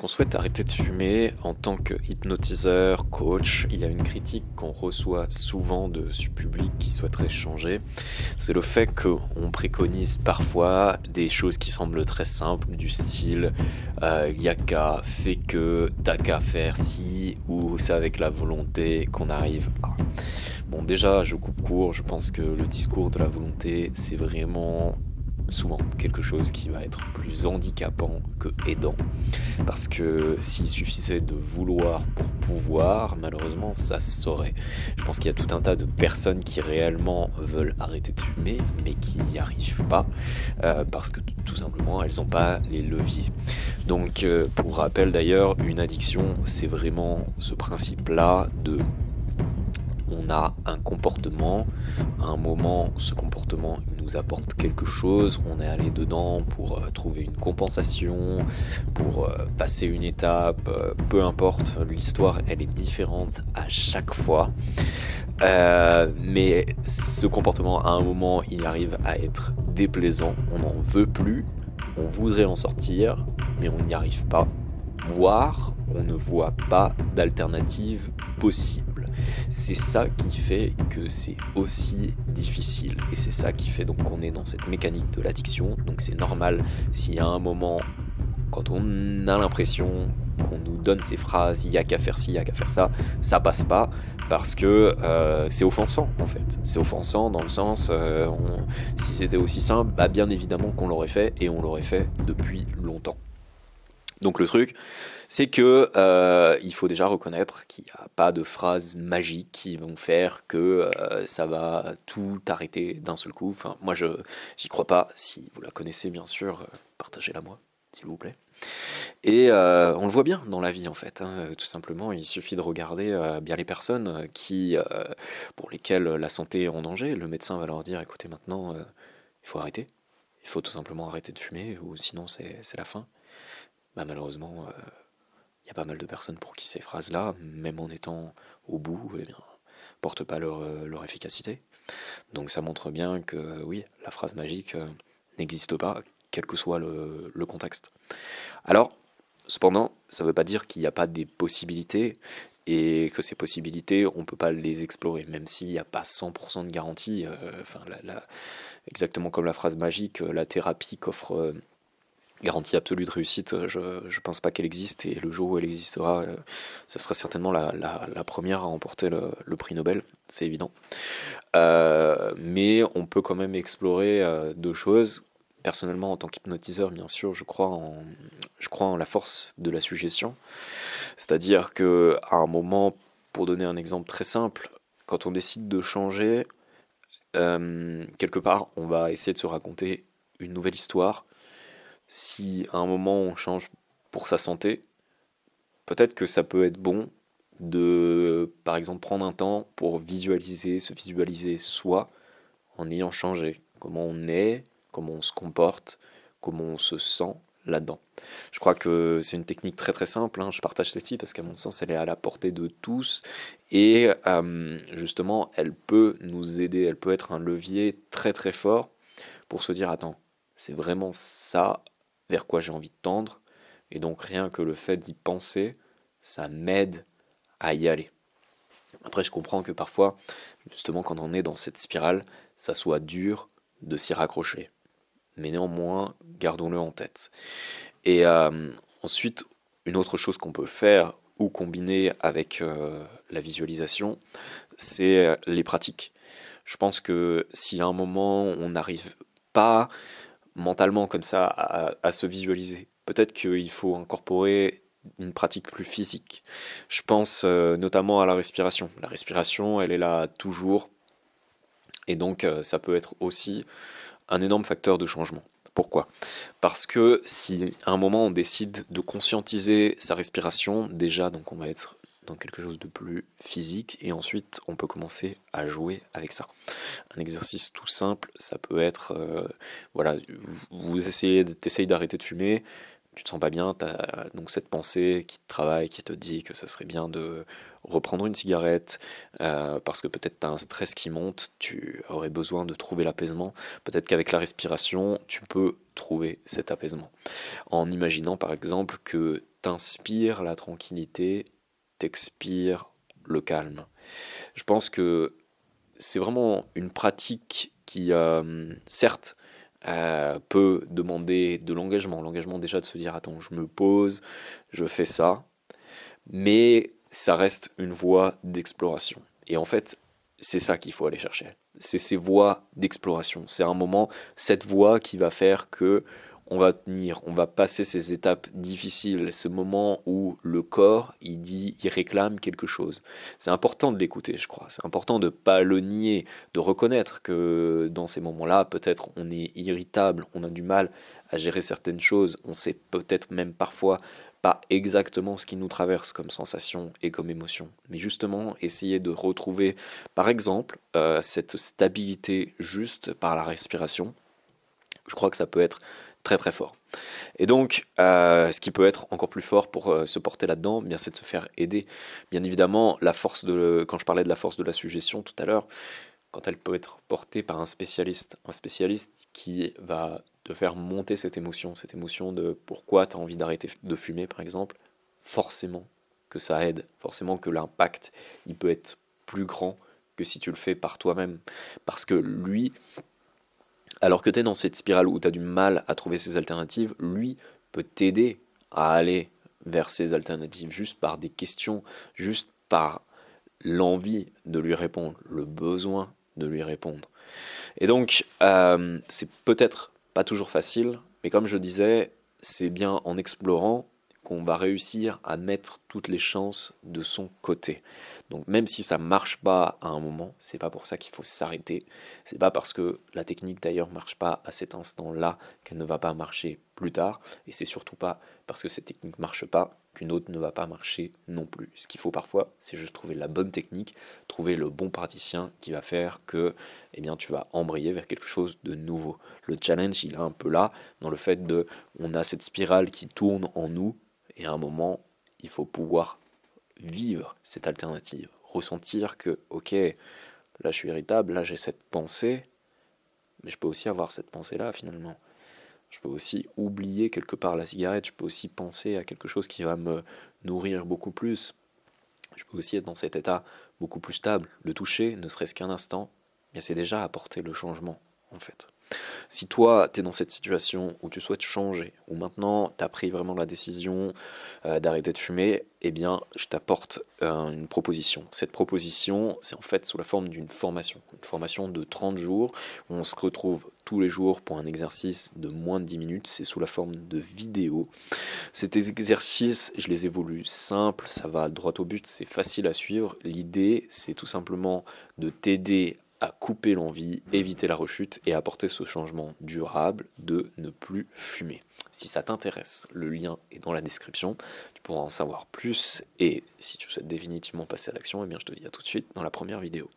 Lorsqu'on souhaite arrêter de fumer en tant que hypnotiseur, coach, il y a une critique qu'on reçoit souvent de ce public qui souhaiterait changer. C'est le fait qu'on préconise parfois des choses qui semblent très simples, du style y a qu'à, fais que, t'as qu'à faire si, ou c'est avec la volonté qu'on arrive à. Bon, déjà, je coupe court, je pense que le discours de la volonté, c'est vraiment souvent quelque chose qui va être plus handicapant que aidant. Parce que s'il suffisait de vouloir pour pouvoir, malheureusement, ça se saurait. Je pense qu'il y a tout un tas de personnes qui réellement veulent arrêter de fumer, mais qui n'y arrivent pas, parce que tout simplement, elles n'ont pas les leviers. Donc, pour rappel d'ailleurs, une addiction, c'est vraiment ce principe-là de on a un comportement, à un moment, ce comportement il nous apporte quelque chose, on est allé dedans pour trouver une compensation, pour passer une étape, peu importe, l'histoire elle est différente à chaque fois. Mais ce comportement, à un moment, il arrive à être déplaisant, on n'en veut plus, on voudrait en sortir, mais on n'y arrive pas. Voire, on ne voit pas d'alternative possible. C'est ça qui fait que c'est aussi difficile. Et c'est ça qui fait donc qu'on est dans cette mécanique de l'addiction. Donc c'est normal s'il y a un moment, quand on a l'impression qu'on nous donne ces phrases, il y a qu'à faire ci, il y a qu'à faire ça passe pas parce que c'est offensant en fait. C'est offensant dans le sens, si c'était aussi simple, bah bien évidemment qu'on l'aurait fait et on l'aurait fait depuis longtemps. Donc le truc, c'est que il faut déjà reconnaître qu'il n'y a pas de phrases magiques qui vont faire que ça va tout arrêter d'un seul coup. Enfin, moi, j'y crois pas. Si vous la connaissez, bien sûr, partagez-la moi, s'il vous plaît. Et on le voit bien dans la vie, en fait. Tout simplement, il suffit de regarder bien les personnes pour lesquelles la santé est en danger. Le médecin va leur dire, écoutez, maintenant, il faut arrêter. Il faut tout simplement arrêter de fumer, ou sinon c'est la fin. Bah, malheureusement, il y a pas mal de personnes pour qui ces phrases-là, même en étant au bout, eh bien, portent pas leur efficacité. Donc ça montre bien que oui, la phrase magique n'existe pas, quel que soit le contexte. Alors, cependant, ça ne veut pas dire qu'il n'y a pas des possibilités et que ces possibilités, on ne peut pas les explorer, même s'il n'y a pas 100% de garantie. Exactement comme la phrase magique, la thérapie qu'offre garantie absolue de réussite, je pense pas qu'elle existe, et le jour où elle existera, ça sera certainement la première à remporter le prix Nobel, c'est évident. Mais on peut quand même explorer deux choses. Personnellement, en tant qu'hypnotiseur, bien sûr, je crois en la force de la suggestion. C'est-à-dire que à un moment, pour donner un exemple très simple, quand on décide de changer, quelque part, on va essayer de se raconter une nouvelle histoire. Si à un moment on change pour sa santé, peut-être que ça peut être bon de, par exemple, prendre un temps pour se visualiser soi en ayant changé. Comment on est, comment on se comporte, comment on se sent là-dedans. Je crois que c'est une technique très très simple, je partage celle-ci parce qu'à mon sens elle est à la portée de tous et justement elle peut nous aider, elle peut être un levier très très fort pour se dire attends, c'est vraiment ça vers quoi j'ai envie de tendre, et donc rien que le fait d'y penser, ça m'aide à y aller. Après, je comprends que parfois, justement, quand on est dans cette spirale, ça soit dur de s'y raccrocher. Mais néanmoins, gardons-le en tête. Et ensuite, une autre chose qu'on peut faire ou combiner avec la visualisation, c'est les pratiques. Je pense que si à un moment on n'arrive pas mentalement comme ça à se visualiser, peut-être qu'il faut incorporer une pratique plus physique. Je pense notamment à la respiration. La respiration, elle est là toujours, et donc ça peut être aussi un énorme facteur de changement. Pourquoi? Parce que si à un moment on décide de conscientiser sa respiration, déjà donc on va être dans quelque chose de plus physique, et ensuite on peut commencer à jouer avec ça. Un exercice tout simple, ça peut être voilà, t'essayes d'arrêter de fumer, tu te sens pas bien, tu as donc cette pensée qui te travaille, qui te dit que ce serait bien de reprendre une cigarette, parce que peut-être tu as un stress qui monte, tu aurais besoin de trouver l'apaisement. Peut-être qu'avec la respiration, tu peux trouver cet apaisement. En imaginant par exemple que t'inspires la tranquillité, t'expires le calme. Je pense que c'est vraiment une pratique qui, certes, peut demander de l'engagement. L'engagement déjà de se dire, attends, je me pose, je fais ça, mais ça reste une voie d'exploration. Et en fait, c'est ça qu'il faut aller chercher. C'est ces voies d'exploration. C'est un moment, cette voie qui va faire que on va tenir, on va passer ces étapes difficiles, ce moment où le corps, il dit, il réclame quelque chose. C'est important de l'écouter, je crois. C'est important de pas le nier, de reconnaître que dans ces moments-là, peut-être on est irritable, on a du mal à gérer certaines choses, on sait peut-être même parfois pas exactement ce qui nous traverse comme sensation et comme émotion, mais justement essayer de retrouver, par exemple, cette stabilité juste par la respiration. Je crois que ça peut être très très fort. Et donc, ce qui peut être encore plus fort pour se porter là-dedans, eh bien c'est de se faire aider. Bien évidemment, quand je parlais de la force de la suggestion tout à l'heure, quand elle peut être portée par un spécialiste qui va te faire monter cette émotion de pourquoi tu as envie d'arrêter de fumer par exemple, forcément que ça aide, forcément que l'impact il peut être plus grand que si tu le fais par toi-même. Parce que lui, alors que tu es dans cette spirale où tu as du mal à trouver ces alternatives, lui peut t'aider à aller vers ces alternatives juste par des questions, juste par l'envie de lui répondre, le besoin de lui répondre. Et donc, c'est peut-être pas toujours facile, mais comme je disais, c'est bien en explorant qu'on va réussir à mettre toutes les chances de son côté. Donc même si ça marche pas à un moment, c'est pas pour ça qu'il faut s'arrêter. C'est pas parce que la technique d'ailleurs marche pas à cet instant-là qu'elle ne va pas marcher plus tard. Et c'est surtout pas parce que cette technique marche pas qu'une autre ne va pas marcher non plus. Ce qu'il faut parfois, c'est juste trouver la bonne technique, trouver le bon praticien qui va faire que eh bien, tu vas embrayer vers quelque chose de nouveau. Le challenge, il est un peu là, dans le fait de, on a cette spirale qui tourne en nous, et à un moment, il faut pouvoir vivre cette alternative, ressentir que, ok, là je suis irritable, là j'ai cette pensée, mais je peux aussi avoir cette pensée-là finalement. Je peux aussi oublier quelque part la cigarette, je peux aussi penser à quelque chose qui va me nourrir beaucoup plus. Je peux aussi être dans cet état beaucoup plus stable. Le toucher, ne serait-ce qu'un instant, mais c'est déjà apporter le changement, en fait. Si toi, tu es dans cette situation où tu souhaites changer, où maintenant tu as pris vraiment la décision d'arrêter de fumer, eh bien, je t'apporte une proposition. Cette proposition, c'est en fait sous la forme d'une formation. Une formation de 30 jours, où on se retrouve tous les jours pour un exercice de moins de 10 minutes. C'est sous la forme de vidéos. Ces exercices, je les ai voulus simples, ça va droit au but, c'est facile à suivre. L'idée, c'est tout simplement de t'aider à couper l'envie, éviter la rechute et apporter ce changement durable de ne plus fumer. Si ça t'intéresse, le lien est dans la description, tu pourras en savoir plus et si tu souhaites définitivement passer à l'action, eh bien je te dis à tout de suite dans la première vidéo.